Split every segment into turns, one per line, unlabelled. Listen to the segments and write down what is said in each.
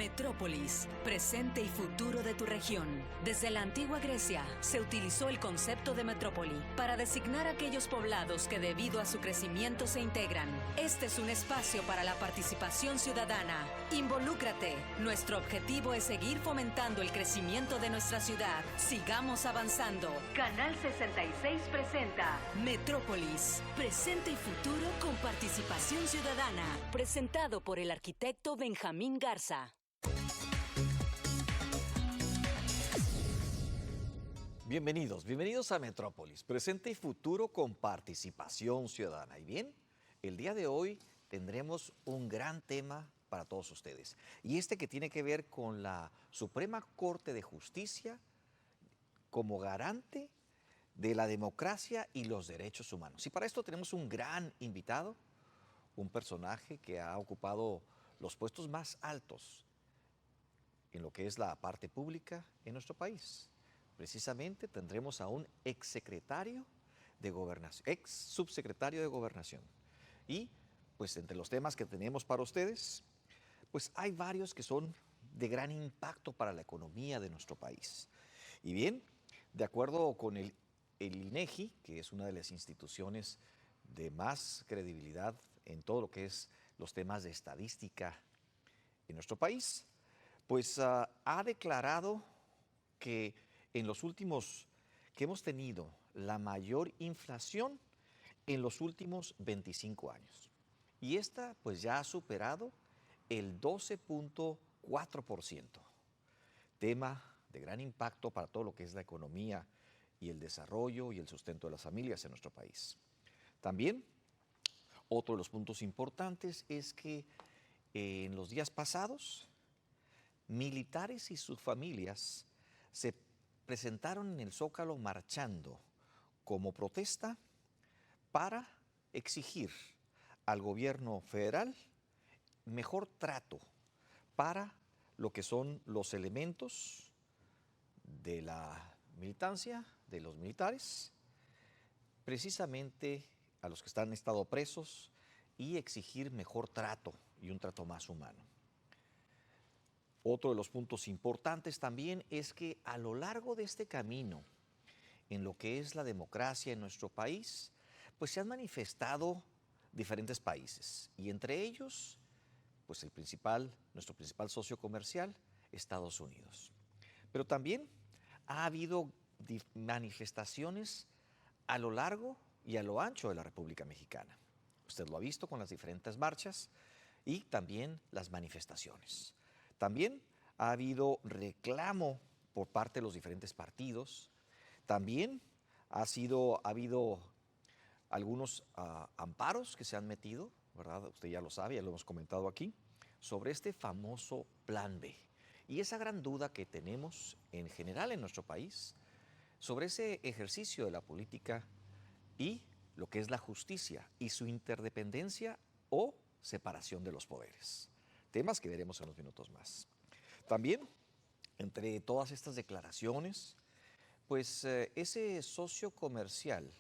Metrópolis, presente y futuro de tu región. Desde la antigua Grecia se utilizó el concepto de metrópoli para designar aquellos poblados que debido a su crecimiento se integran. Este es un espacio para la participación ciudadana. Involúcrate. Nuestro objetivo es seguir fomentando el crecimiento de nuestra ciudad. Sigamos avanzando. Canal 66 presenta Metrópolis, presente y futuro con participación ciudadana. Presentado por el arquitecto Benjamín Garza.
Bienvenidos a Metrópolis, presente y futuro con participación ciudadana. Y bien, el día de hoy tendremos un gran tema para todos ustedes. Y este que tiene que ver con la Suprema Corte de Justicia como garante de la democracia y los derechos humanos. Y para esto tenemos un gran invitado, un personaje que ha ocupado los puestos más altos en lo que es la parte pública en nuestro país. Precisamente tendremos a un exsecretario de Gobernación, ex subsecretario de Gobernación. Y pues entre los temas que tenemos para ustedes, pues hay varios que son de gran impacto para la economía de nuestro país. Y bien, de acuerdo con el INEGI, que es una de las instituciones de más credibilidad en todo lo que es los temas de estadística en nuestro país, pues ha declarado que en los últimos, que hemos tenido la mayor inflación en los últimos 25 años. Y esta pues ya ha superado el 12.4%. Tema de gran impacto para todo lo que es la economía y el desarrollo y el sustento de las familias en nuestro país. También, otro de los puntos importantes es que en los días pasados, militares y sus familias se presentaron en el Zócalo marchando como protesta para exigir al gobierno federal mejor trato para lo que son los elementos de la militancia, de los militares, precisamente a los que han estado presos, y exigir mejor trato y un trato más humano. Otro de los puntos importantes también es que a lo largo de este camino, en lo que es la democracia en nuestro país, pues se han manifestado diferentes países, y entre ellos, pues nuestro principal socio comercial, Estados Unidos. Pero también ha habido manifestaciones a lo largo y a lo ancho de la República Mexicana. Usted lo ha visto con las diferentes marchas y también las manifestaciones. También ha habido reclamo por parte de los diferentes partidos. También ha habido algunos amparos que se han metido, ¿verdad? Usted ya lo sabe, ya lo hemos comentado aquí, sobre este famoso Plan B. Y esa gran duda que tenemos en general en nuestro país sobre ese ejercicio de la política y lo que es la justicia y su interdependencia o separación de los poderes. Temas que veremos en unos minutos más. También, entre todas estas declaraciones, pues ese socio comercial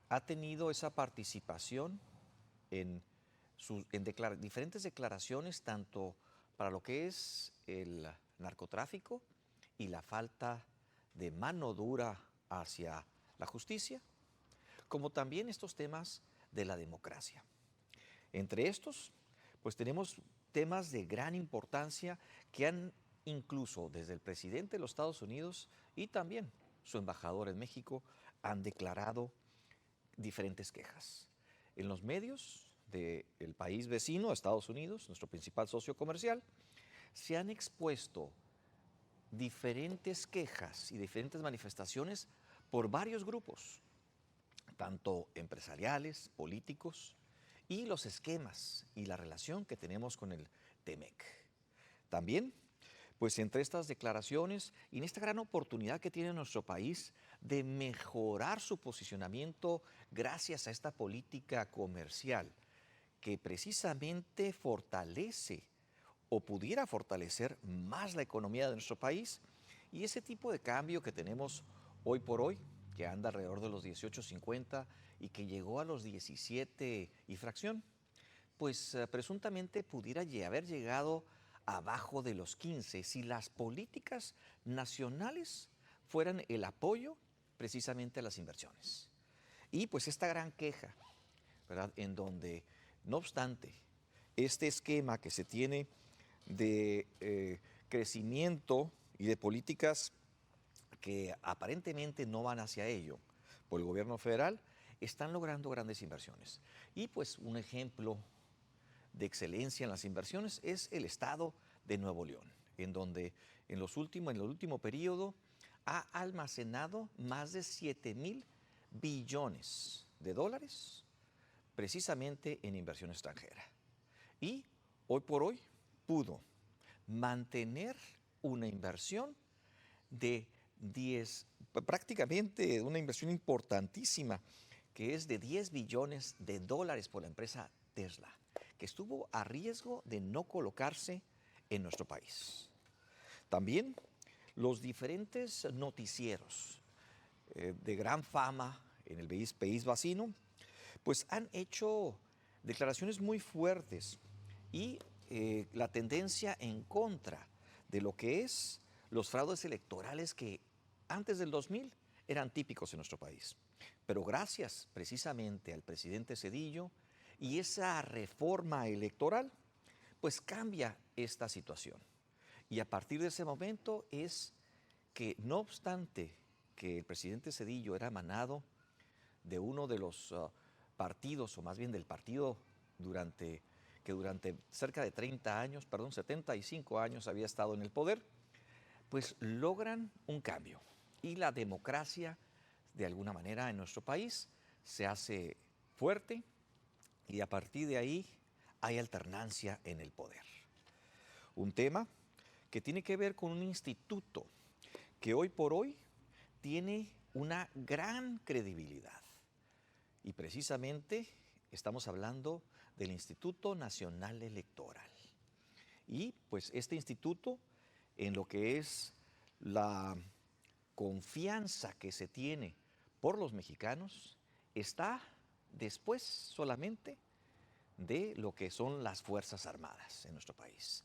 ha tenido esa participación en diferentes declaraciones, tanto para lo que es el narcotráfico y la falta de mano dura hacia la justicia, como también estos temas de la democracia. Entre estos, pues tenemos temas de gran importancia que han incluso desde el presidente de los Estados Unidos y también su embajador en México han declarado diferentes quejas. En los medios del país vecino, Estados Unidos, nuestro principal socio comercial, se han expuesto diferentes quejas y diferentes manifestaciones por varios grupos, tanto empresariales, políticos, y los esquemas y la relación que tenemos con el TEMEC. También, pues entre estas declaraciones y en esta gran oportunidad que tiene nuestro país de mejorar su posicionamiento gracias a esta política comercial que precisamente fortalece o pudiera fortalecer más la economía de nuestro país, y ese tipo de cambio que tenemos hoy por hoy, que anda alrededor de los 18.50 y que llegó a los 17 y fracción, pues presuntamente pudiera haber llegado abajo de los 15 si las políticas nacionales fueran el apoyo precisamente a las inversiones. Y pues esta gran queja, ¿verdad? En donde, no obstante, este esquema que se tiene de crecimiento y de políticas que aparentemente no van hacia ello por el gobierno federal, están logrando grandes inversiones. Y pues un ejemplo de excelencia en las inversiones es el estado de Nuevo León, en donde en el último periodo ha almacenado más de 7,000 billones de dólares precisamente en inversión extranjera. Y hoy por hoy pudo mantener una inversión de prácticamente una inversión importantísima, que es de 10 billones de dólares por la empresa Tesla, que estuvo a riesgo de no colocarse en nuestro país. También los diferentes noticieros de gran fama en el país vecino, pues han hecho declaraciones muy fuertes y la tendencia en contra de lo que es los fraudes electorales que antes del 2000 eran típicos en nuestro país. Pero gracias precisamente al presidente Zedillo y esa reforma electoral, pues cambia esta situación. Y a partir de ese momento es que, no obstante que el presidente Zedillo era emanado de uno de los partidos, o más bien del partido que durante cerca de 75 años había estado en el poder, pues logran un cambio. Y la democracia, de alguna manera, en nuestro país se hace fuerte y a partir de ahí hay alternancia en el poder. Un tema que tiene que ver con un instituto que hoy por hoy tiene una gran credibilidad. Y precisamente estamos hablando del Instituto Nacional Electoral. Y pues este instituto, en lo que es la confianza que se tiene por los mexicanos, está después solamente de lo que son las Fuerzas Armadas en nuestro país.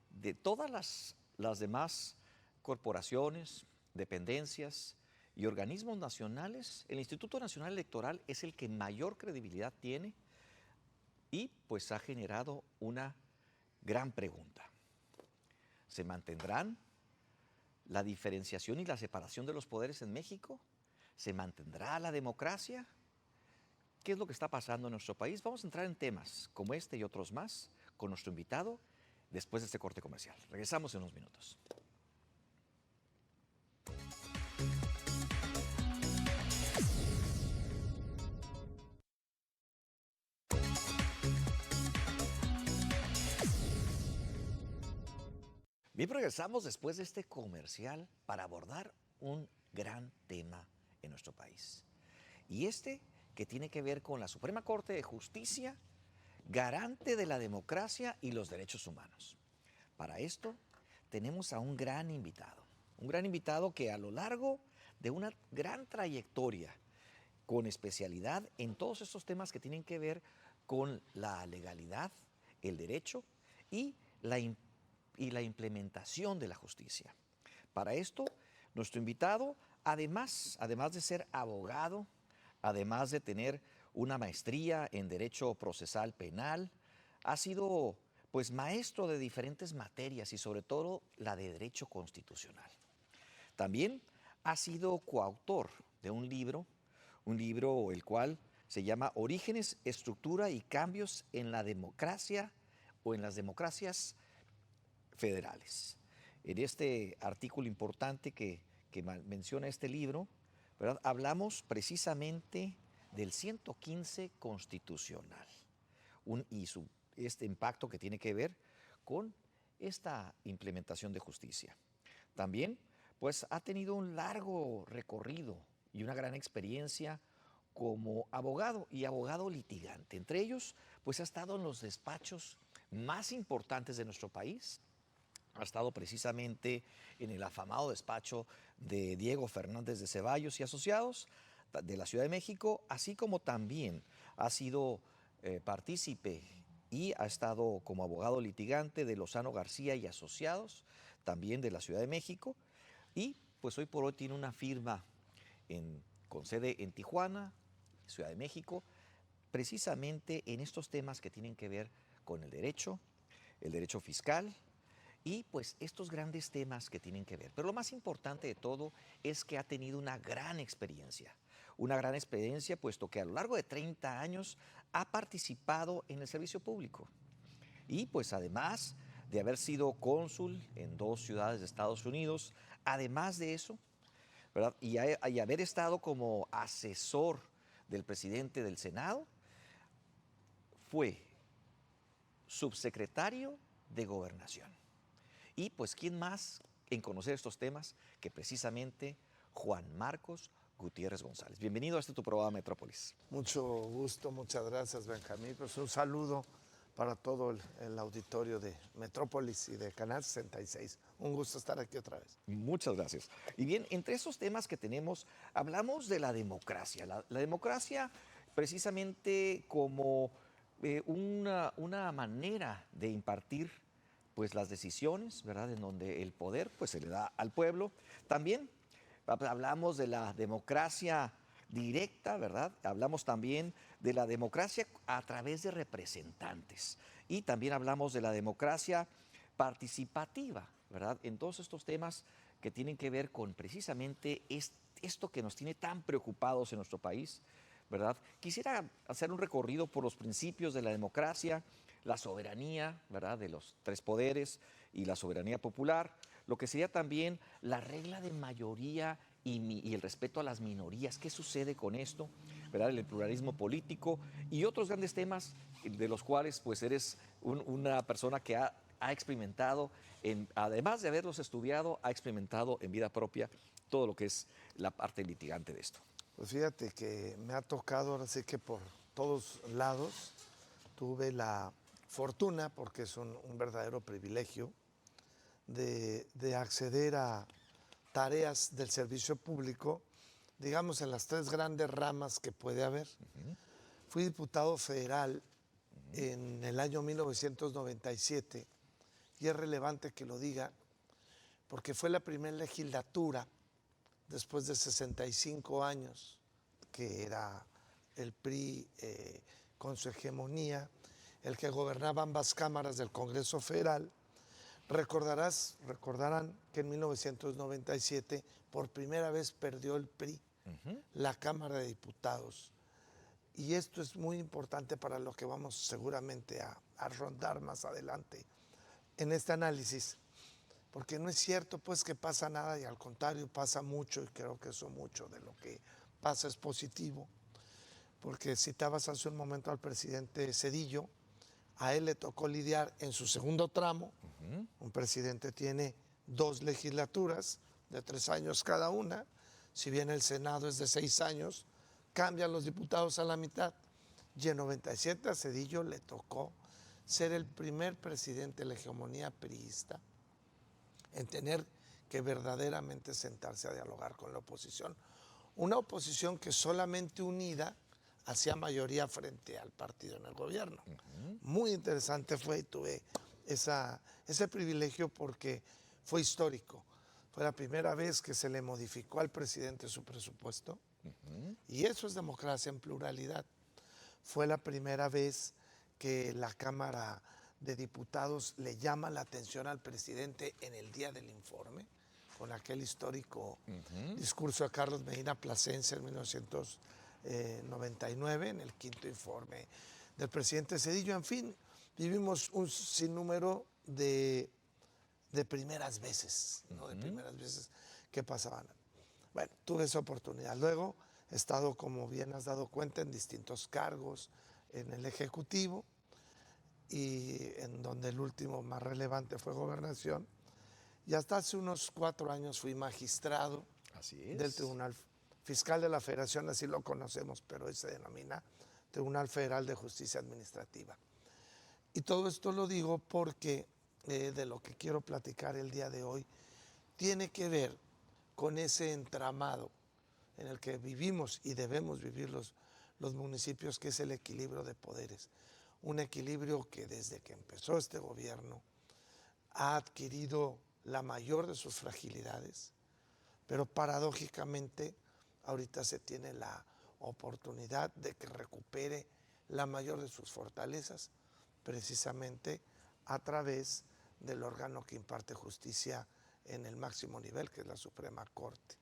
De todas las demás corporaciones, dependencias y organismos nacionales, el Instituto Nacional Electoral es el que mayor credibilidad tiene y pues ha generado una gran pregunta. ¿Se mantendrán la diferenciación y la separación de los poderes en México? ¿Se mantendrá la democracia? ¿Qué es lo que está pasando en nuestro país? Vamos a entrar en temas como este y otros más con nuestro invitado después de este corte comercial. Regresamos en unos minutos. Bien, regresamos después de este comercial para abordar un gran tema en nuestro país. Y este que tiene que ver con la Suprema Corte de Justicia, garante de la democracia y los derechos humanos. Para esto tenemos a un gran invitado que a lo largo de una gran trayectoria, con especialidad en todos estos temas que tienen que ver con la legalidad, el derecho y la implementación de la justicia. Para esto, nuestro invitado, además de ser abogado, además de tener una maestría en Derecho Procesal Penal, ha sido pues maestro de diferentes materias y sobre todo la de Derecho Constitucional. También ha sido coautor de un libro el cual se llama Orígenes, Estructura y Cambios en la Democracia o en las Democracias Federales. En este artículo importante que menciona este libro, ¿verdad?, hablamos precisamente del 115 constitucional este impacto que tiene que ver con esta implementación de justicia. También pues ha tenido un largo recorrido y una gran experiencia como abogado y abogado litigante. Entre ellos, pues ha estado en los despachos más importantes de nuestro país. Ha estado precisamente en el afamado despacho de Diego Fernández de Ceballos y Asociados de la Ciudad de México, así como también ha sido partícipe y ha estado como abogado litigante de Lozano García y Asociados, también de la Ciudad de México, y pues hoy por hoy tiene una firma con sede en Tijuana, Ciudad de México, precisamente en estos temas que tienen que ver con el derecho fiscal y pues estos grandes temas que tienen que ver. Pero lo más importante de todo es que ha tenido una gran experiencia puesto que a lo largo de 30 años ha participado en el servicio público. Y pues además de haber sido cónsul en 2 ciudades de Estados Unidos, además de eso, ¿verdad? Y haber estado como asesor del presidente del Senado, fue subsecretario de Gobernación. Y pues, ¿quién más en conocer estos temas que precisamente Juan Marcos Gutiérrez González? Bienvenido a tu programa Metrópolis.
Mucho gusto, muchas gracias, Benjamín. Pues un saludo para todo el auditorio de Metrópolis y de Canal 66. Un gusto estar aquí otra vez.
Muchas gracias. Y bien, entre esos temas que tenemos, hablamos de la democracia. La democracia precisamente como una manera de impartir pues las decisiones, ¿verdad? En donde el poder pues se le da al pueblo. También hablamos de la democracia directa, ¿verdad? Hablamos también de la democracia a través de representantes y también hablamos de la democracia participativa, ¿verdad? En todos estos temas que tienen que ver con precisamente esto que nos tiene tan preocupados en nuestro país, ¿verdad? Quisiera hacer un recorrido por los principios de la democracia, la soberanía, ¿verdad? De los 3 poderes y la soberanía popular, lo que sería también la regla de mayoría y el respeto a las minorías. ¿Qué sucede con esto? ¿Verdad? El pluralismo político y otros grandes temas de los cuales pues eres una persona que ha experimentado, además de haberlos estudiado, ha experimentado en vida propia todo lo que es la parte litigante de esto.
Pues fíjate que me ha tocado, ahora sí que por todos lados, tuve la fortuna, porque es un verdadero privilegio, de acceder a tareas del servicio público, digamos en las 3 grandes ramas que puede haber. Fui diputado federal en el año 1997 y es relevante que lo diga porque fue la primera legislatura después de 65 años que era el PRI con su hegemonía, el que gobernaba ambas cámaras del Congreso Federal. Recordarán que en 1997 por primera vez perdió el PRI la Cámara de Diputados. Y esto es muy importante para lo que vamos seguramente a rondar más adelante en este análisis, porque no es cierto pues que pasa nada y al contrario pasa mucho y creo que eso mucho de lo que pasa es positivo, porque citabas hace un momento al presidente Zedillo, a él le tocó lidiar en su segundo tramo. Un presidente tiene 2 legislaturas de 3 años cada una, si bien el Senado es de 6 años, cambian los diputados a la mitad. Y en 97 a Zedillo le tocó ser el primer presidente de la hegemonía priista en tener que verdaderamente sentarse a dialogar con la oposición. Una oposición que solamente unida hacía mayoría frente al partido en el gobierno. Muy interesante fue y tuve ese privilegio porque fue histórico. Fue la primera vez que se le modificó al presidente su presupuesto y eso es democracia en pluralidad. Fue la primera vez que la Cámara de Diputados le llama la atención al presidente en el día del informe, con aquel histórico discurso de Carlos Medina Plasencia en 1999, en el 5º informe del presidente Zedillo. En fin, vivimos un sinnúmero de primeras veces, ¿no? De primeras veces que pasaban. Bueno, tuve esa oportunidad. Luego he estado, como bien has dado cuenta, en distintos cargos en el Ejecutivo y en donde el último más relevante fue Gobernación. Y hasta hace unos 4 años fui magistrado del Tribunal Fiscal de la Federación, así lo conocemos, pero hoy se denomina Tribunal Federal de Justicia Administrativa. Y todo esto lo digo porque de lo que quiero platicar el día de hoy tiene que ver con ese entramado en el que vivimos y debemos vivir los municipios, que es el equilibrio de poderes. un equilibrio que desde que empezó este gobierno ha adquirido la mayor de sus fragilidades, pero paradójicamente ahorita se tiene la oportunidad de que recupere la mayor de sus fortalezas, precisamente a través del órgano que imparte justicia en el máximo nivel, que es la Suprema Corte.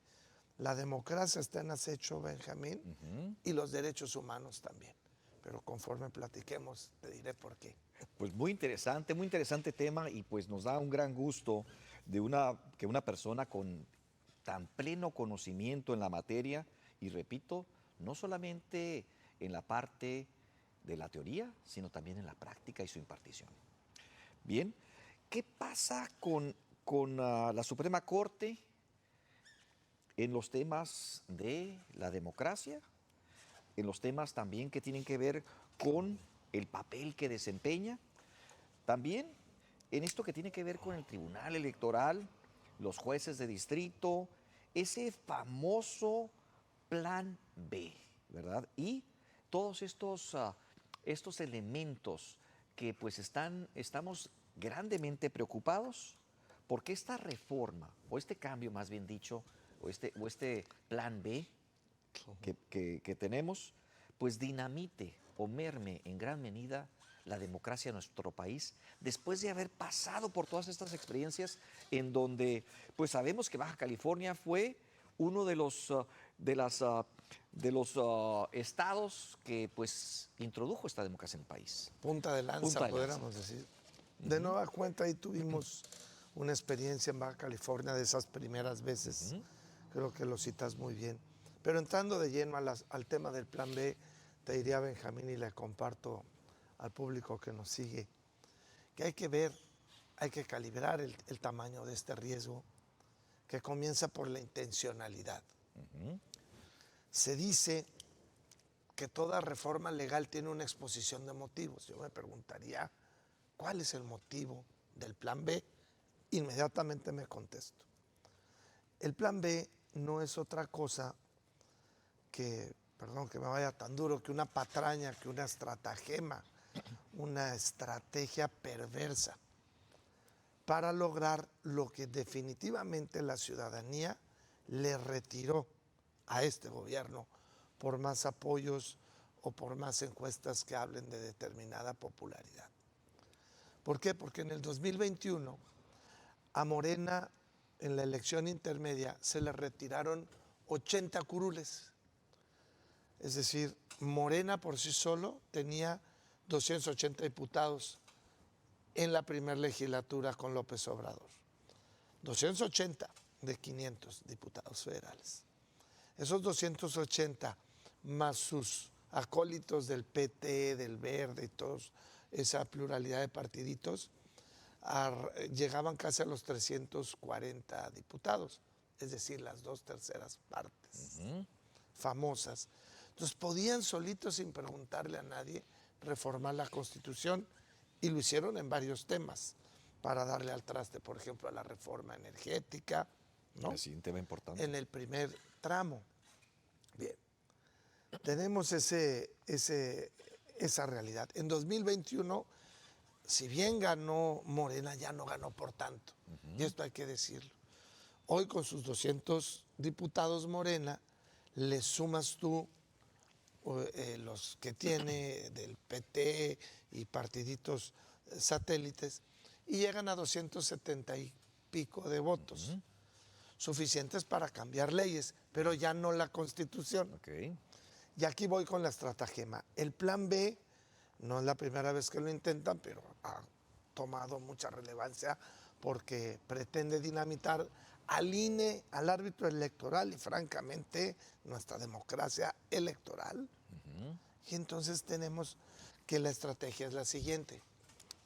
La democracia está en acecho, Benjamín, y los derechos humanos también. Pero conforme platiquemos, te diré por qué.
Pues muy interesante tema y pues nos da un gran gusto de que una persona con tan pleno conocimiento en la materia, y repito, no solamente en la parte de la teoría, sino también en la práctica y su impartición. Bien, ¿qué pasa con la Suprema Corte en los temas de la democracia, en los temas también que tienen que ver con el papel que desempeña, también en esto que tiene que ver con el Tribunal Electoral, los jueces de distrito, ese famoso Plan B, ¿verdad? Y todos estos elementos que pues estamos grandemente preocupados porque esta reforma, o este cambio más bien dicho, o este Plan B que tenemos, pues dinamite o merme en gran medida la democracia de nuestro país, después de haber pasado por todas estas experiencias en donde pues sabemos que Baja California fue uno de los estados que pues introdujo esta democracia en el país.
Punta de lanza, podríamos decir. De nueva cuenta, ahí tuvimos una experiencia en Baja California de esas primeras veces. Creo que lo citas muy bien. Pero entrando de lleno al tema del Plan B, te diría, Benjamín, y le comparto al público que nos sigue, que hay que ver, hay que calibrar el tamaño de este riesgo, que comienza por la intencionalidad. Se dice que toda reforma legal tiene una exposición de motivos. Yo me preguntaría, ¿cuál es el motivo del Plan B? Inmediatamente me contesto. El Plan B no es otra cosa que, perdón que me vaya tan duro, que una patraña, que una estratagema, una estrategia perversa para lograr lo que definitivamente la ciudadanía le retiró a este gobierno por más apoyos o por más encuestas que hablen de determinada popularidad. ¿Por qué? Porque en el 2021 a Morena, en la elección intermedia, se le retiraron 80 curules. Es decir, Morena por sí solo tenía 280 diputados en la primera legislatura con López Obrador. 280 de 500 diputados federales. Esos 280 más sus acólitos del PT, del Verde y toda esa pluralidad de partiditos, llegaban casi a los 340 diputados, es decir, las 2/3 partes famosas. Entonces podían solitos, sin preguntarle a nadie, reformar la Constitución, y lo hicieron en varios temas para darle al traste, por ejemplo, a la reforma energética, ¿no?
Sí, un tema importante.
En el primer tramo. Bien, tenemos esa realidad. En 2021, si bien ganó Morena, ya no ganó por tanto. Y esto hay que decirlo. Hoy con sus 200 diputados Morena, le sumas tú los que tiene del PT y partiditos satélites, y llegan a 270 y pico de votos, suficientes para cambiar leyes, pero ya no la Constitución. Y aquí voy con la estratagema. El Plan B no es la primera vez que lo intentan, pero ha tomado mucha relevancia porque pretende dinamitar al INE, al árbitro electoral y francamente nuestra democracia electoral. Y entonces tenemos que la estrategia es la siguiente.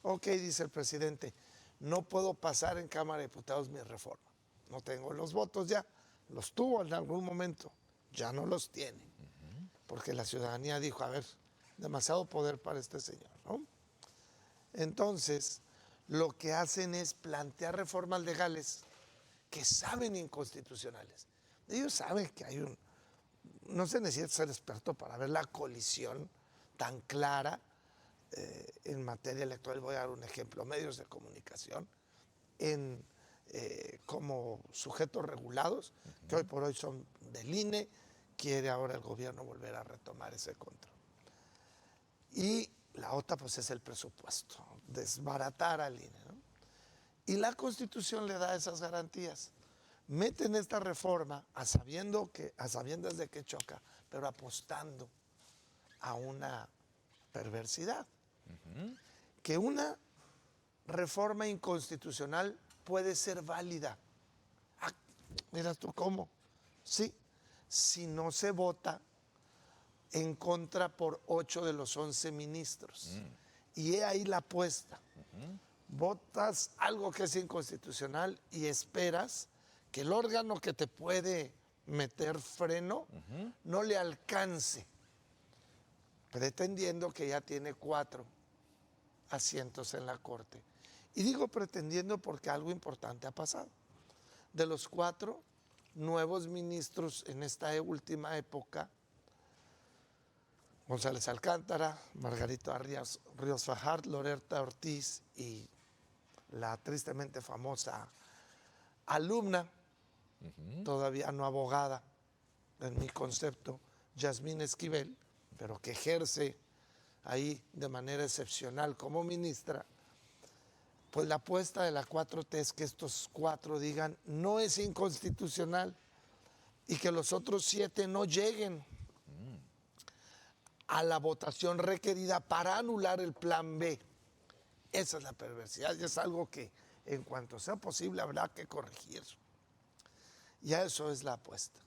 Ok, dice el presidente, no puedo pasar en Cámara de Diputados mi reforma. No tengo los votos ya. Los tuvo en algún momento, ya no los tiene. Porque la ciudadanía dijo, a ver, demasiado poder para este señor, ¿no? Entonces, lo que hacen es plantear reformas legales que saben inconstitucionales. Ellos saben que hay no se necesita ser experto para ver la colisión tan clara en materia electoral. Voy a dar un ejemplo: medios de comunicación como sujetos regulados, que hoy por hoy son del INE. Quiere ahora el gobierno volver a retomar ese control. Y la otra, pues, es el presupuesto, desbaratar al INE, ¿no? Y la Constitución le da esas garantías. Meten esta reforma a sabiendas de que choca, pero apostando a una perversidad. Que una reforma inconstitucional puede ser válida. Ah, miras tú cómo. Sí, si no se vota en contra por 8 de los 11 ministros. Y he ahí la apuesta. Votas algo que es inconstitucional y esperas que el órgano que te puede meter freno no le alcance, pretendiendo que ya tiene 4 asientos en la Corte. Y digo pretendiendo porque algo importante ha pasado. De los 4 nuevos ministros en esta última época, González Alcántara, Margarita Ríos Fajardo, Loretta Ortiz y la tristemente famosa alumna, todavía no abogada, en mi concepto, Yasmín Esquivel, pero que ejerce ahí de manera excepcional como ministra. Pues la apuesta de la 4T es que estos 4 digan no es inconstitucional y que los otros 7 no lleguen a la votación requerida para anular el plan B. Esa es la perversidad y es algo que en cuanto sea posible habrá que corregir. Ya eso es la apuesta.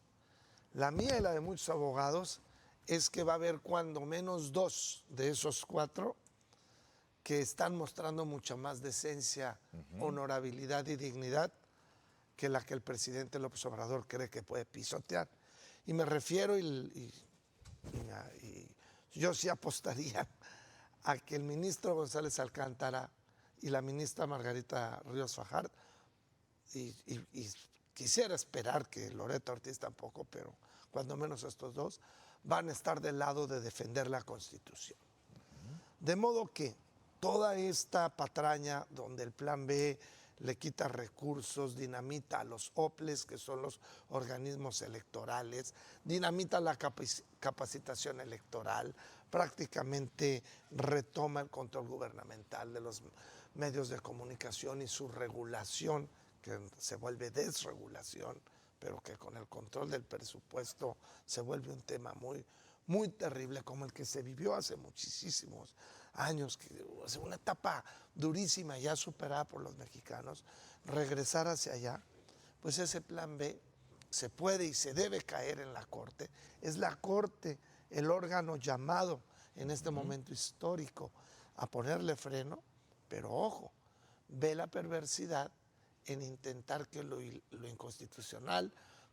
La mía y la de muchos abogados es que va a haber cuando menos 2 de esos 4 que están mostrando mucha más decencia, honorabilidad y dignidad que la que el presidente López Obrador cree que puede pisotear. Y me refiero, y yo sí apostaría a que el ministro González Alcántara y la ministra Margarita Ríos Fajardo, y quisiera esperar que Loretta Ortiz tampoco, pero cuando menos estos 2, van a estar del lado de defender la Constitución. De modo que toda esta patraña donde el plan B le quita recursos, dinamita a los OPLES, que son los organismos electorales, dinamita la capacitación electoral, prácticamente retoma el control gubernamental de los medios de comunicación y su regulación, que se vuelve desregulación, pero que con el control del presupuesto se vuelve un tema muy, muy terrible, como el que se vivió hace muchísimos años, que es una etapa durísima ya superada por los mexicanos. Regresar hacia allá, pues ese plan B se puede y se debe caer en la Corte. Es la Corte el órgano llamado en este momento histórico a ponerle freno, pero ojo, ve la perversidad en intentar que lo inconstitucional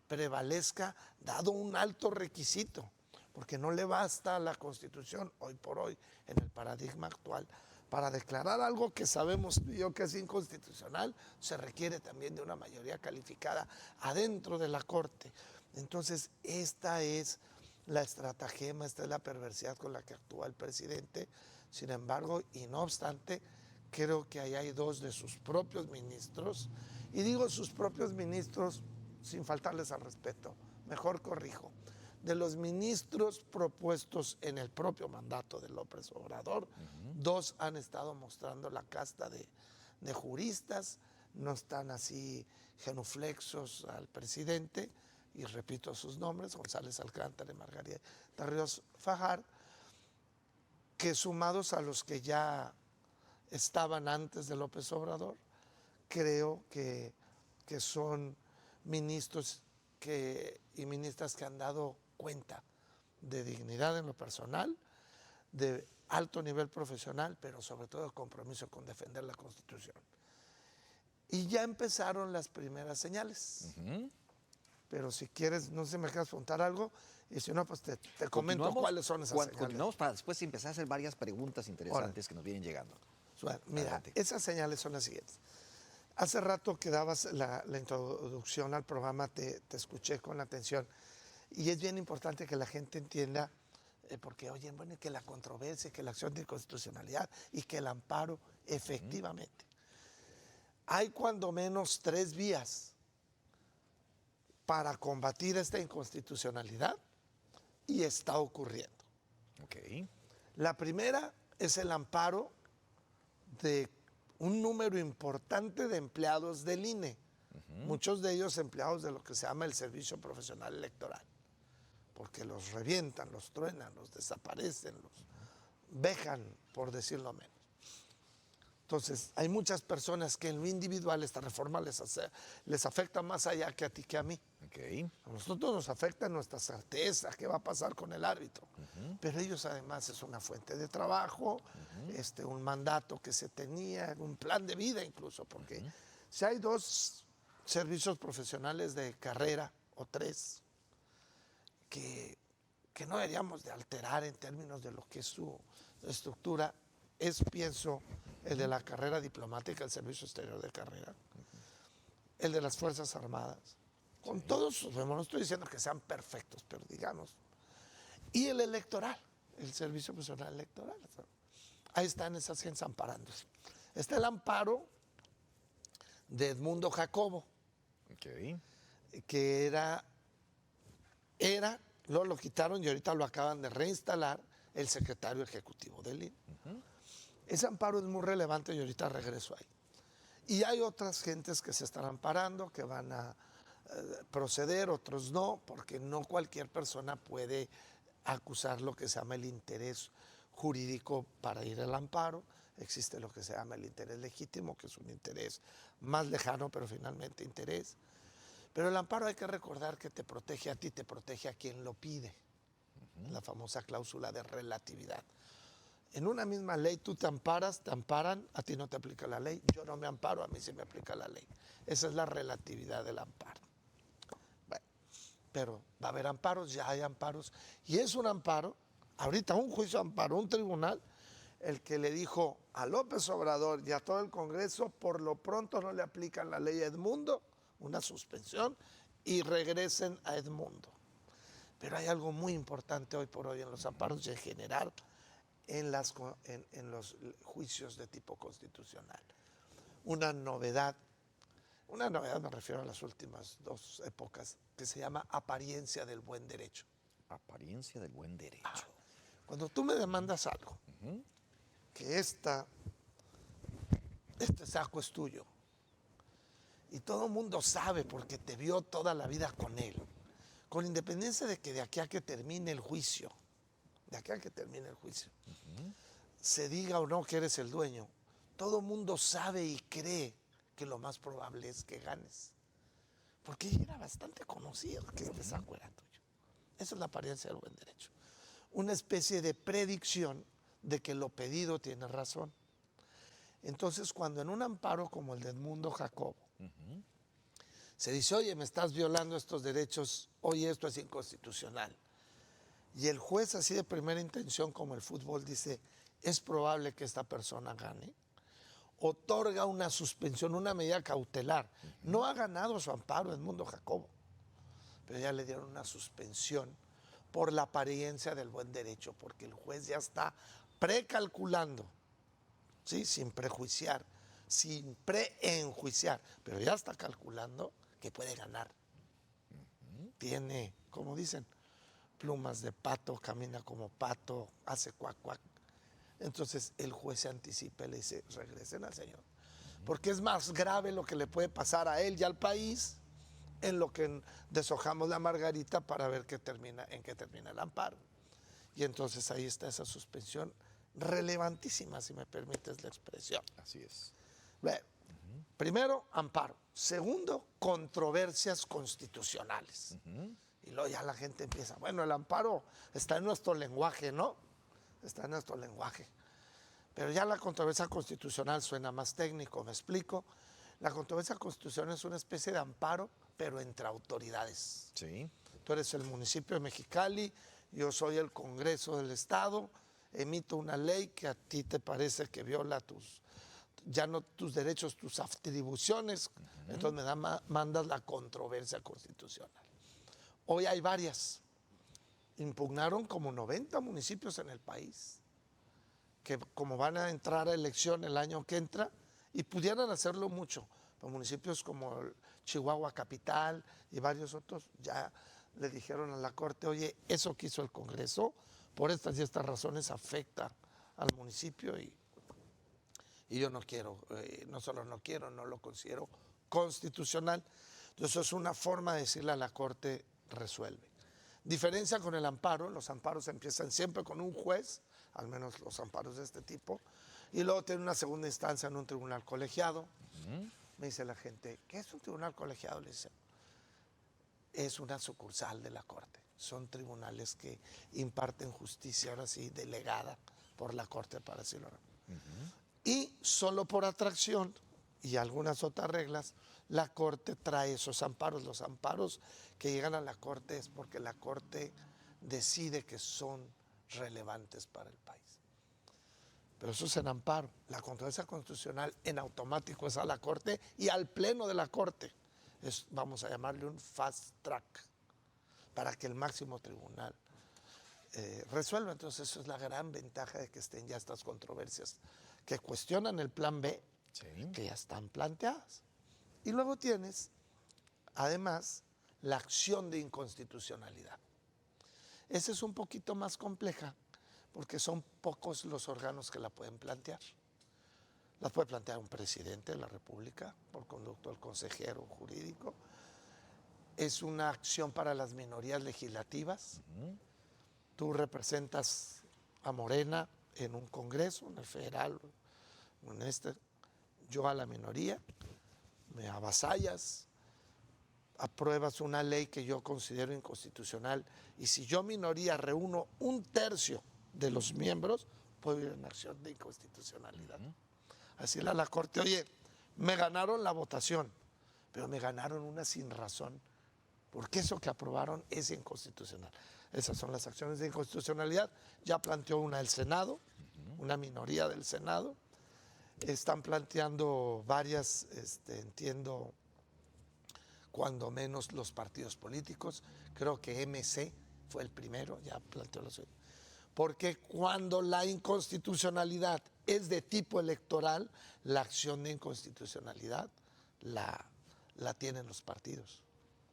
prevalezca, dado un alto requisito, porque no le basta a la Constitución hoy por hoy, en el paradigma actual, para declarar algo que sabemos tú y yo que es inconstitucional. Se requiere también de una mayoría calificada adentro de la Corte. Entonces, esta es la estratagema, esta es la perversidad con la que actúa el presidente. Sin embargo, y no obstante, creo que ahí hay 2 de sus propios ministros, y digo sus propios ministros sin faltarles al respeto, mejor corrijo, de los ministros propuestos en el propio mandato de López Obrador, 2 han estado mostrando la casta de juristas, no están así genuflexos al presidente, y repito sus nombres: González Alcántara y Margarita Ríos Fajardo, que sumados a los que ya estaban antes de López Obrador, creo que son ministros y ministras que han dado cuenta de dignidad en lo personal, de alto nivel profesional, pero sobre todo de compromiso con defender la Constitución. Y ya empezaron las primeras señales. Pero si quieres, no sé, me dejas preguntar algo, y si no, pues te comento cuáles son esas señales.
Continuamos para después empezar a hacer varias preguntas interesantes que nos vienen llegando.
Bueno, mira,
adelante.
Esas señales son las siguientes. Hace rato que dabas la introducción al programa, te escuché con atención, y es bien importante que la gente entienda porque oyen, bueno, que la controversia, que la acción de inconstitucionalidad y que el amparo, efectivamente. Hay cuando menos 3 vías para combatir esta inconstitucionalidad y está ocurriendo.
Ok.
La primera es el amparo de un número importante de empleados del INE, muchos de ellos empleados de lo que se llama el Servicio Profesional Electoral, porque los revientan, los truenan, los desaparecen, los vejan, por decirlo menos. Entonces, hay muchas personas que en lo individual esta reforma les afecta más allá que a ti que a mí.
Ok.
A nosotros nos afecta nuestra certeza, qué va a pasar con el árbitro. Pero ellos además es una fuente de trabajo, un mandato que se tenía, un plan de vida incluso, porque si hay 2 servicios profesionales de carrera o 3 que no deberíamos de alterar en términos de lo que es su estructura, pienso, el de la carrera diplomática, el servicio exterior de carrera, el de las Fuerzas Armadas, con todos, bueno, no estoy diciendo que sean perfectos, pero digamos, y el electoral, el servicio profesional electoral. Ahí están esas gentes amparándose. Está el amparo de Edmundo Jacobo, que era, luego lo quitaron y ahorita lo acaban de reinstalar, el secretario ejecutivo del INE. Ese amparo es muy relevante y ahorita regreso ahí. Y hay otras gentes que se están amparando, que van a proceder, otros no, porque no cualquier persona puede acusar lo que se llama el interés jurídico para ir al amparo. Existe lo que se llama el interés legítimo, que es un interés más lejano, pero finalmente interés. Pero el amparo hay que recordar que te protege a ti, te protege a quien lo pide. La famosa cláusula de relatividad. En una misma ley tú te amparas, te amparan, a ti no te aplica la ley, yo no me amparo, a mí sí me aplica la ley. Esa es la relatividad del amparo. Bueno, pero va a haber amparos, ya hay amparos, y es un amparo, ahorita un juicio de amparo, un tribunal, el que le dijo a López Obrador y a todo el Congreso, por lo pronto no le aplican la ley a Edmundo, una suspensión, y regresen a Edmundo. Pero hay algo muy importante hoy por hoy en los amparos y en general en los juicios de tipo constitucional. Una novedad me refiero a las últimas 2 épocas, que se llama apariencia del buen derecho.
Apariencia del buen derecho.
Cuando tú me demandas algo, que este saco es tuyo, y todo el mundo sabe porque te vio toda la vida con él, con independencia de que de aquí a que termine el juicio, se diga o no que eres el dueño, todo el mundo sabe y cree que lo más probable es que ganes. Porque era bastante conocido que este saco era tuyo. Esa es la apariencia del buen derecho. Una especie de predicción de que lo pedido tiene razón. Entonces, cuando en un amparo como el de Edmundo Jacobo, se dice, oye, me estás violando estos derechos, oye, esto es inconstitucional. Y el juez, así de primera intención como el fútbol, dice, es probable que esta persona gane, otorga una suspensión, una medida cautelar. No ha ganado su amparo Edmundo Jacobo, pero ya le dieron una suspensión por la apariencia del buen derecho, porque el juez ya está precalculando, ¿sí? Sin prejuiciar, sin preenjuiciar, pero ya está calculando que puede ganar. Tiene, como dicen, plumas de pato, camina como pato, hace cuac, cuac. Entonces el juez se anticipa y le dice, regresen al señor. Porque es más grave lo que le puede pasar a él y al país en lo que deshojamos la margarita para ver en qué termina el amparo. Y entonces ahí está esa suspensión relevantísima, si me permites la expresión.
Así es.
Bueno, primero, amparo. Segundo, controversias constitucionales. Y luego ya la gente empieza, bueno, el amparo está en nuestro lenguaje, ¿no? Está en nuestro lenguaje. Pero ya la controversia constitucional suena más técnico, ¿me explico? La controversia constitucional es una especie de amparo, pero entre autoridades.
Sí.
Tú eres el municipio de Mexicali, yo soy el Congreso del Estado, emito una ley que a ti te parece que viola tus derechos, tus atribuciones, entonces mandas la controversia constitucional. Hoy hay varias impugnaron como 90 municipios en el país, que como van a entrar a elección el año que entra, y pudieran hacerlo mucho, los municipios como Chihuahua Capital y varios otros, ya le dijeron a la Corte, oye, eso que hizo el Congreso, por estas y estas razones afecta al municipio y yo no quiero, no solo no quiero, no lo considero constitucional. Entonces es una forma de decirle a la Corte, resuelve. Diferencia con el amparo, los amparos empiezan siempre con un juez, al menos los amparos de este tipo, y luego tiene una segunda instancia en un tribunal colegiado. Me dice la gente, ¿qué es un tribunal colegiado? Le dice, es una sucursal de la Corte. Son tribunales que imparten justicia, ahora sí, delegada por la Corte, para decirlo. Y solo por atracción y algunas otras reglas, la Corte trae esos amparos. Los amparos que llegan a la Corte es porque la Corte decide que son relevantes para el país. Pero eso es en amparo. La controversia constitucional en automático es a la Corte y al Pleno de la Corte. Vamos a llamarle un fast track para que el máximo tribunal resuelva. Entonces eso es la gran ventaja de que estén ya estas controversias que cuestionan el plan B, sí, que ya están planteadas. Y luego tienes, además, la acción de inconstitucionalidad. Esa es un poquito más compleja porque son pocos los órganos que la pueden plantear. La puede plantear un presidente de la República por conducto del consejero jurídico. Es una acción para las minorías legislativas. Tú representas a Morena en un congreso, en el federal, en este, yo a la minoría, me avasallas, apruebas una ley que yo considero inconstitucional, y si yo minoría reúno 1/3 de los miembros, puedo ir en acción de inconstitucionalidad. Así la Corte, oye, me ganaron la votación, pero me ganaron una sin razón, porque eso que aprobaron es inconstitucional. Esas son las acciones de inconstitucionalidad. Ya planteó una el Senado, una minoría del Senado. Están planteando varias, entiendo, cuando menos los partidos políticos. Creo que MC fue el primero, ya planteó lo suyo. Porque cuando la inconstitucionalidad es de tipo electoral, la acción de inconstitucionalidad la tienen los partidos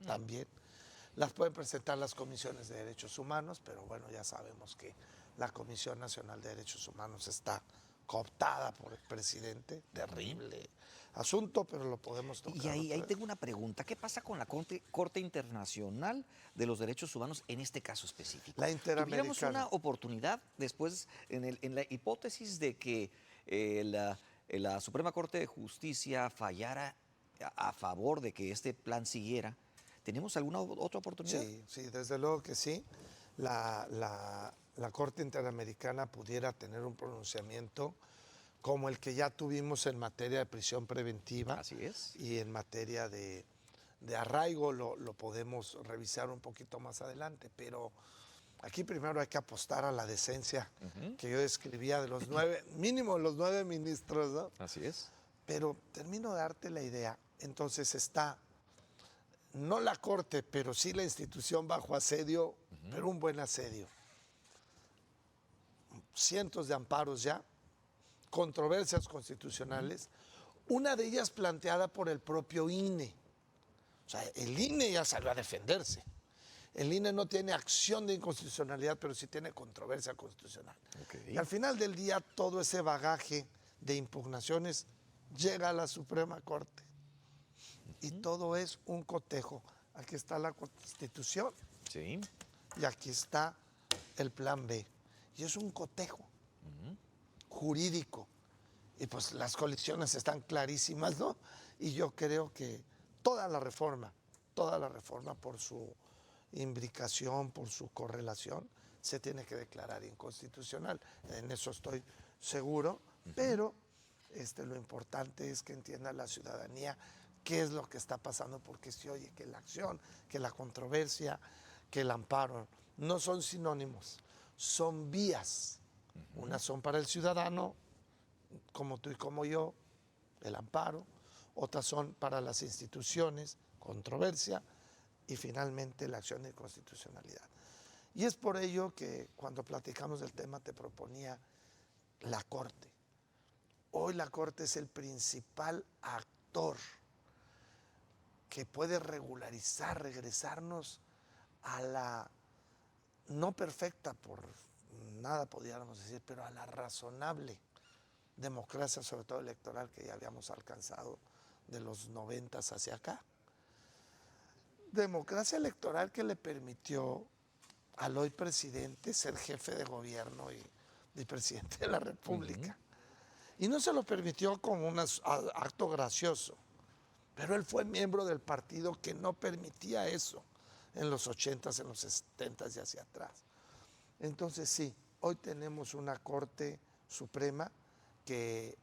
también. Las pueden presentar las comisiones de derechos humanos, pero bueno, ya sabemos que la Comisión Nacional de Derechos Humanos está cooptada por el presidente. Terrible asunto, pero lo podemos tocar.
Y ahí tengo una pregunta. ¿Qué pasa con la Corte Internacional de los Derechos Humanos en este caso específico?
La Interamericana.
¿Tuviéramos una oportunidad después, en la hipótesis de que la Suprema Corte de Justicia fallara a favor de que este plan siguiera? ¿Tenemos alguna otra oportunidad?
Sí, desde luego que sí. La Corte Interamericana pudiera tener un pronunciamiento como el que ya tuvimos en materia de prisión preventiva.
Así es.
Y en materia de arraigo lo podemos revisar un poquito más adelante, pero aquí primero hay que apostar a la decencia que yo describía de los 9, mínimo los 9 ministros, ¿no?
Así es.
Pero termino de darte la idea. Entonces está, no la Corte, pero sí la institución bajo asedio, pero un buen asedio. Cientos de amparos ya, controversias constitucionales, una de ellas planteada por el propio INE. O sea, el INE ya salió a defenderse. El INE no tiene acción de inconstitucionalidad, pero sí tiene controversia constitucional. Okay. Y al final del día, todo ese bagaje de impugnaciones llega a la Suprema Corte. Y todo es un cotejo. Aquí está la Constitución.
Sí.
Y aquí está el Plan B. Y es un cotejo jurídico. Y pues las colisiones están clarísimas, ¿no? Y yo creo que toda la reforma por su imbricación, por su correlación, se tiene que declarar inconstitucional. En eso estoy seguro, pero lo importante es que entienda la ciudadanía qué es lo que está pasando, porque se oye que la acción, que la controversia, que el amparo no son sinónimos, son vías. Unas son para el ciudadano, como tú y como yo, el amparo. Otras son para las instituciones, controversia. Y finalmente la acción de constitucionalidad. Y es por ello que cuando platicamos del tema te proponía la Corte. Hoy la Corte es el principal actor que puede regularizar, regresarnos a la no perfecta, por nada podríamos decir, pero a la razonable democracia, sobre todo electoral, que ya habíamos alcanzado de los 90 hacia acá. Democracia electoral que le permitió al hoy presidente ser jefe de gobierno y presidente de la República. Y no se lo permitió como un acto gracioso, pero él fue miembro del partido que no permitía eso en los 80s, en los 70s y hacia atrás. Entonces sí, hoy tenemos una Corte Suprema que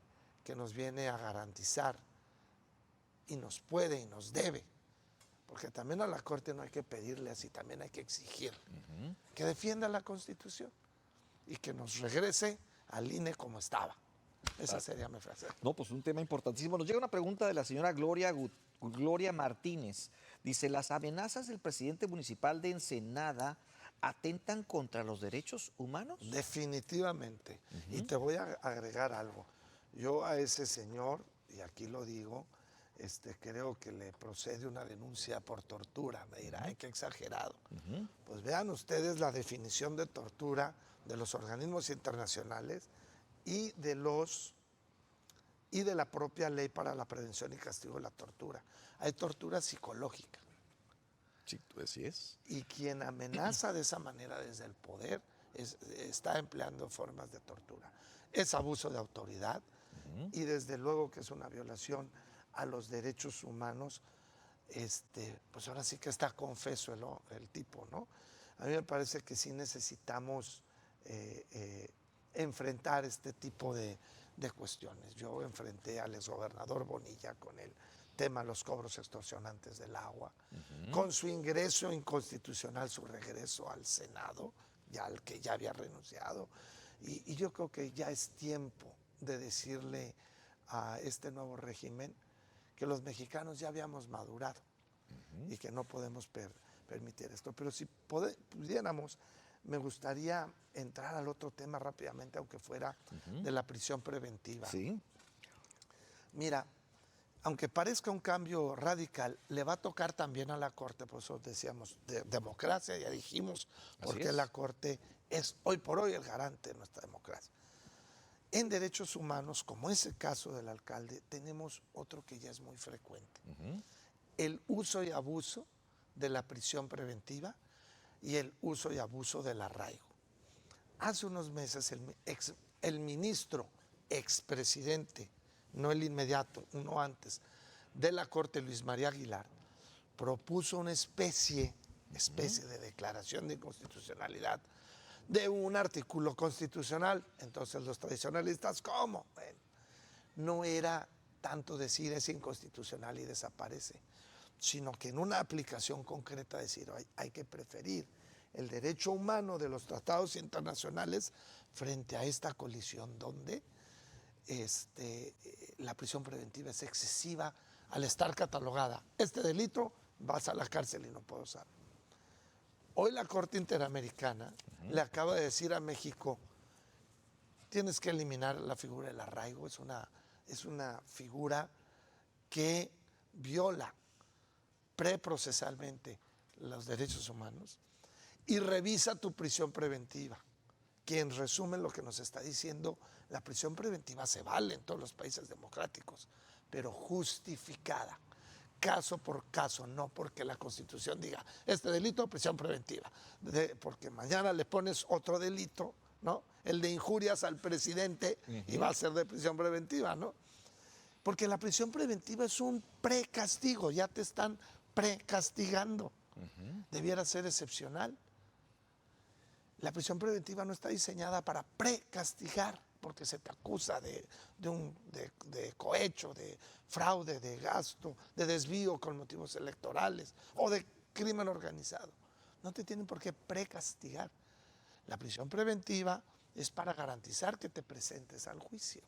nos viene a garantizar y nos puede y nos debe, porque también a la Corte no hay que pedirle así, también hay que exigir que defienda la Constitución y que nos regrese al INE como estaba. Esa sería mi frase.
No, pues un tema importantísimo. Nos llega una pregunta de la señora Gloria Martínez. Dice, ¿las amenazas del presidente municipal de Ensenada atentan contra los derechos humanos?
Definitivamente. Y te voy a agregar algo. Yo a ese señor, y aquí lo digo, creo que le procede una denuncia por tortura. Me dirá, ay, qué exagerado. Pues vean ustedes la definición de tortura de los organismos internacionales y de la propia ley para la prevención y castigo de la tortura. Hay tortura psicológica.
Sí, así es.
Y quien amenaza de esa manera desde el poder está empleando formas de tortura. Es abuso de autoridad y desde luego que es una violación a los derechos humanos. Pues ahora sí que está confeso el tipo, ¿no? A mí me parece que sí necesitamos enfrentar este tipo de cuestiones. Yo enfrenté al exgobernador Bonilla con el tema de los cobros extorsionantes del agua, con su ingreso inconstitucional, su regreso al Senado, ya al que ya había renunciado. Y yo creo que ya es tiempo de decirle a este nuevo régimen que los mexicanos ya habíamos madurado y que no podemos permitir esto. Pero si pudiéramos, me gustaría entrar al otro tema rápidamente, aunque fuera de la prisión preventiva.
Sí.
Mira, aunque parezca un cambio radical, le va a tocar también a la Corte, por eso decíamos, democracia, ya dijimos, porque la Corte es hoy por hoy el garante de nuestra democracia. En derechos humanos, como es el caso del alcalde, tenemos otro que ya es muy frecuente. El uso y abuso de la prisión preventiva y el uso y abuso del arraigo. Hace unos meses el ministro, expresidente, no el inmediato, uno antes, de la Corte, Luis María Aguilar, propuso una especie de declaración de inconstitucionalidad de un artículo constitucional. Entonces los tradicionalistas, ¿cómo? Bueno, no era tanto decir es inconstitucional y desaparece, sino que en una aplicación concreta decir hay que preferir el derecho humano de los tratados internacionales frente a esta colisión donde la prisión preventiva es excesiva al estar catalogada. Este delito, vas a la cárcel y no puedo usar. Hoy la Corte Interamericana le acaba de decir a México, tienes que eliminar la figura del arraigo, es una figura que viola preprocesalmente los derechos humanos y revisa tu prisión preventiva, que en resumen lo que nos está diciendo, la prisión preventiva se vale en todos los países democráticos, pero justificada, caso por caso, no porque la Constitución diga, este delito, prisión preventiva, porque mañana le pones otro delito, ¿no? El de injurias al presidente y va a ser de prisión preventiva, ¿no? Porque la prisión preventiva es un precastigo, ya te están precastigando. Debiera ser excepcional. La prisión preventiva no está diseñada para precastigar, porque se te acusa de cohecho, de fraude, de gasto, de desvío con motivos electorales o de crimen organizado. No te tienen por qué precastigar. La prisión preventiva es para garantizar que te presentes al juicio.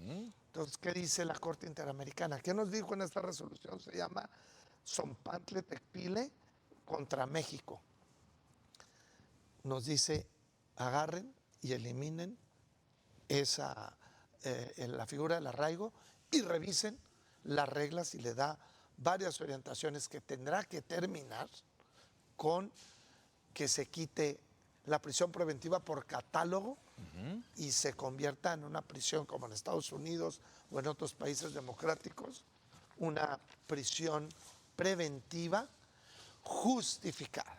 Entonces, ¿qué dice la Corte Interamericana? ¿Qué nos dijo en esta resolución? Se llama Zompantle Tecpile contra México. nos dice, agarren y eliminen la figura del arraigo y revisen las reglas, y le da varias orientaciones que tendrá que terminar con que se quite la prisión preventiva por catálogo y se convierta en una prisión como en Estados Unidos o en otros países democráticos, una prisión preventiva justificada.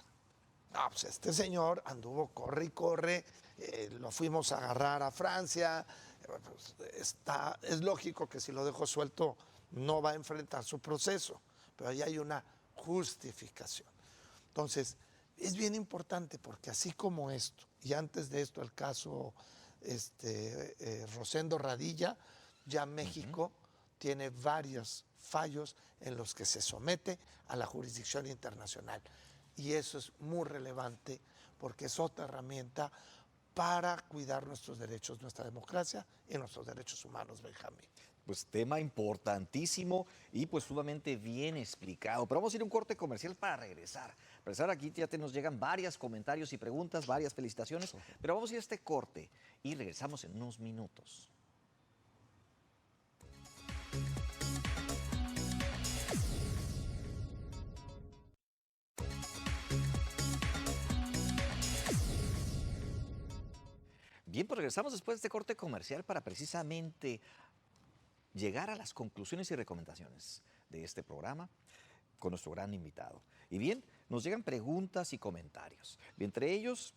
No, pues este señor anduvo corre y corre, lo fuimos a agarrar a Francia, pues es lógico que si lo dejo suelto no va a enfrentar su proceso, pero ahí hay una justificación. Entonces, es bien importante porque así como esto, y antes de esto el caso Rosendo Radilla, ya México tiene varios fallos en los que se somete a la jurisdicción internacional. Y eso es muy relevante porque es otra herramienta para cuidar nuestros derechos, nuestra democracia y nuestros derechos humanos, Benjamín.
Pues tema importantísimo y pues sumamente bien explicado. Pero vamos a ir a un corte comercial para regresar. Regresar aquí ya nos llegan varios comentarios y preguntas, varias felicitaciones, pero vamos a ir a este corte y regresamos en unos minutos. Bien, pues regresamos después de este corte comercial para precisamente llegar a las conclusiones y recomendaciones de este programa con nuestro gran invitado. Y bien, nos llegan preguntas y comentarios. Entre ellos,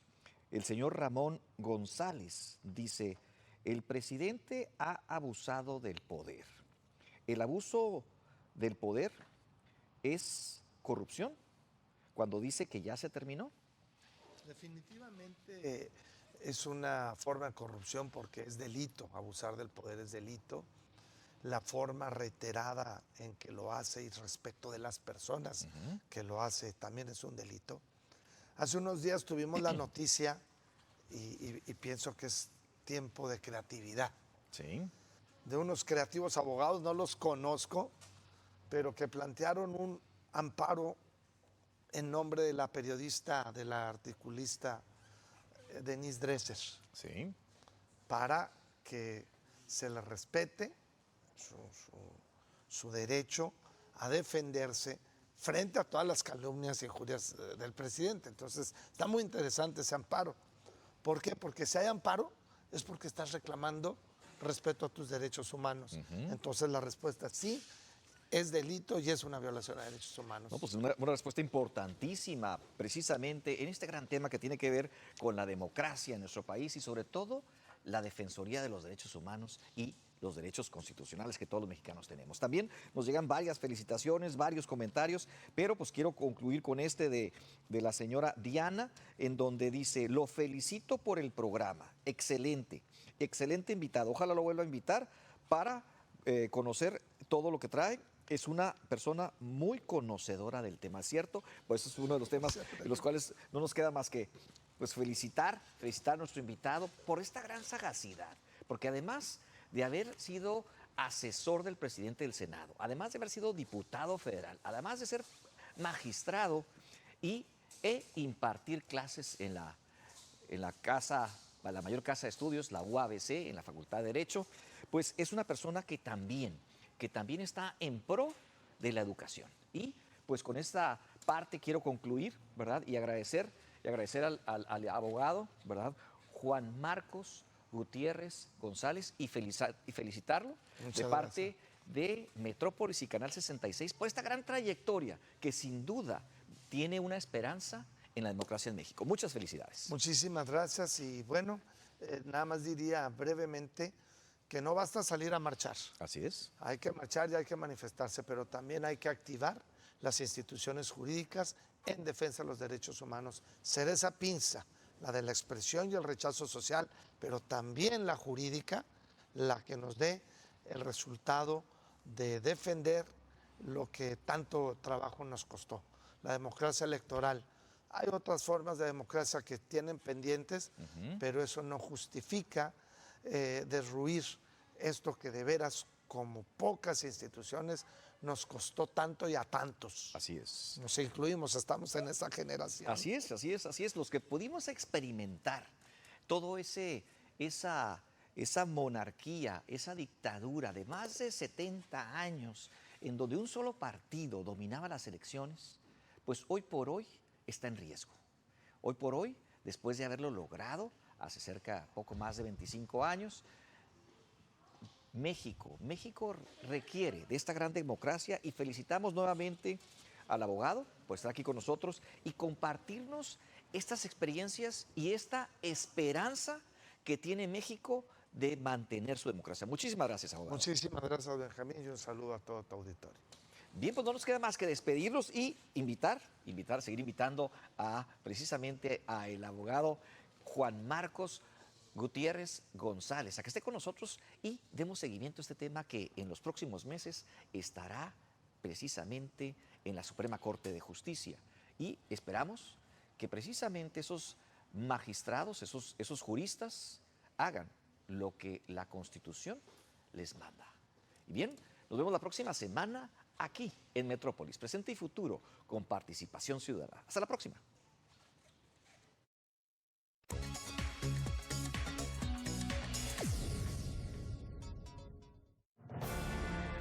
el señor Ramón González dice, el presidente ha abusado del poder. ¿El abuso del poder es corrupción cuando dice que ya se terminó?
Definitivamente es una forma de corrupción porque es delito, abusar del poder es delito. La forma reiterada en que lo hace y respecto de las personas que lo hace también es un delito. Hace unos días tuvimos la noticia y pienso que es tiempo de creatividad.
Sí.
De unos creativos abogados, no los conozco, pero que plantearon un amparo en nombre de la periodista, de la articulista Denise Dresser.
Sí.
Para que se le respete su derecho a defenderse frente a todas las calumnias y injurias del presidente. Entonces, está muy interesante ese amparo. ¿Por qué? Porque si hay amparo es porque estás reclamando respeto a tus derechos humanos. Entonces, la respuesta es sí, es delito y es una violación a derechos humanos.
No, pues una respuesta importantísima, precisamente en este gran tema que tiene que ver con la democracia en nuestro país y sobre todo la defensoría de los derechos humanos y los derechos constitucionales que todos los mexicanos tenemos. También nos llegan varias felicitaciones, varios comentarios, pero pues quiero concluir con este de la señora Diana, en donde dice, lo felicito por el programa, excelente, excelente invitado, ojalá lo vuelva a invitar para conocer todo lo que trae. Es una persona muy conocedora del tema, ¿cierto? Pues es uno de los temas de los cuales no nos queda más que pues felicitar a nuestro invitado por esta gran sagacidad, porque además de haber sido asesor del presidente del Senado, además de haber sido diputado federal, además de ser magistrado e impartir clases en la mayor casa de estudios, la UABC, en la Facultad de Derecho, pues es una persona que también está en pro de la educación. Y pues con esta parte quiero concluir, ¿verdad? Y agradecer al abogado, ¿verdad? Juan Marcos Gutiérrez González y felicitarlo de parte de Metrópolis y Canal 66 por esta gran trayectoria que sin duda tiene una esperanza en la democracia en México. Muchas felicidades.
Muchísimas gracias y bueno, nada más diría brevemente que no basta salir a marchar.
Así es.
Hay que marchar y hay que manifestarse, pero también hay que activar las instituciones jurídicas en defensa de los derechos humanos. Ser esa pinza, la de la expresión y el rechazo social, pero también la jurídica, la que nos dé el resultado de defender lo que tanto trabajo nos costó, la democracia electoral. Hay otras formas de democracia que tienen pendientes, pero eso no justifica derruir esto que de veras, como pocas instituciones, nos costó tanto y a tantos.
Así es.
Nos incluimos, estamos en esa generación.
Así es, así es, así es. Los que pudimos experimentar todo esa monarquía, esa dictadura de más de 70 años, en donde un solo partido dominaba las elecciones, pues hoy por hoy está en riesgo. Hoy por hoy, después de haberlo logrado, hace poco más de 25 años, México requiere de esta gran democracia y felicitamos nuevamente al abogado por estar aquí con nosotros y compartirnos estas experiencias y esta esperanza que tiene México de mantener su democracia. Muchísimas gracias, abogado.
Muchísimas gracias, Benjamín, y un saludo a todo tu auditorio.
Bien, pues no nos queda más que despedirlos y seguir invitando precisamente al abogado Juan Marcos Gutiérrez González a que esté con nosotros y demos seguimiento a este tema que en los próximos meses estará precisamente en la Suprema Corte de Justicia. Y esperamos que precisamente esos magistrados, esos juristas, hagan lo que la Constitución les manda. Y bien, nos vemos la próxima semana aquí en Metrópolis, Presente y Futuro, con participación ciudadana. Hasta la próxima.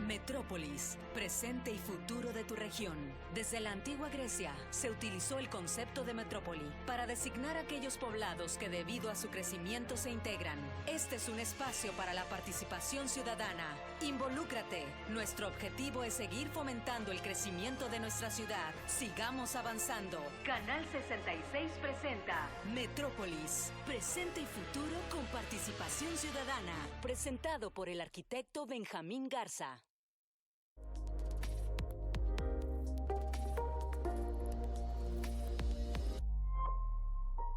Metrópolis, presente y futuro de tu región. Desde la antigua Grecia se utilizó el concepto de metrópoli para designar aquellos poblados que debido a su crecimiento se integran. Este es un espacio para la participación ciudadana. Involúcrate. Nuestro objetivo es seguir fomentando el crecimiento de nuestra ciudad. Sigamos avanzando. Canal 66 presenta Metrópolis, presente y futuro con participación ciudadana. Presentado por el arquitecto Benjamín Garza.